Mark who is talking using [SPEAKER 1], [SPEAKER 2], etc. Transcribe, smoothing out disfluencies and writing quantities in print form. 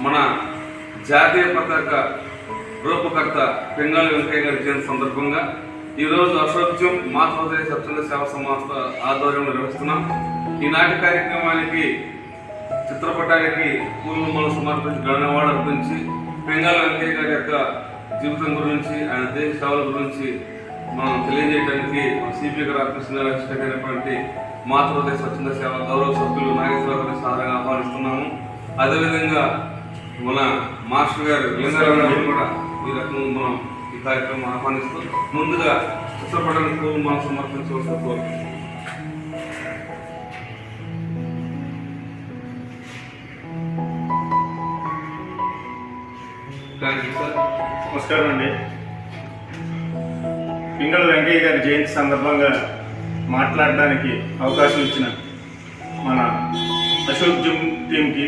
[SPEAKER 1] మన జాతీయ పతాక రూపకర్త పింగళి వెంకయ్య గారి జయంతి సందర్భంగా ఈరోజు అశోక్యం మాతృహృదయ స్వచ్ఛంద సేవా సంస్థ ఆధ్వర్యంలో నిర్వహిస్తున్నాం. ఈనాటి కార్యక్రమానికి చిత్రపటానికి పూలమాల సమర్పించి ఘనవాడ గురించి పింగళి వెంకయ్య గారి యొక్క జీవితం గురించి ఆయన దేశ సేవల గురించి మనం తెలియజేయడానికి సిపి గారు ఆకర్షించినటువంటి మాతృహృదయ స్వచ్ఛంద సేవ గౌరవ సభ్యులు నాగేశ్వర గారిని సాధారణంగా ఆహ్వానిస్తున్నాము. అదేవిధంగా మన మాస్టర్ గారు లింగారావు కూడా ఈ రకంగా మనం ఈ కార్యక్రమం ఆహ్వానిస్తూ ముందుగా చిత్రపటానికి పూలమాల సమర్పించవలసిన కోరుతున్నాం.
[SPEAKER 2] నమస్కారం అండి. పింగళి వెంకయ్య గారి జయంతి సందర్భంగా మాట్లాడడానికి అవకాశం ఇచ్చిన మన అశోక్ టీంకి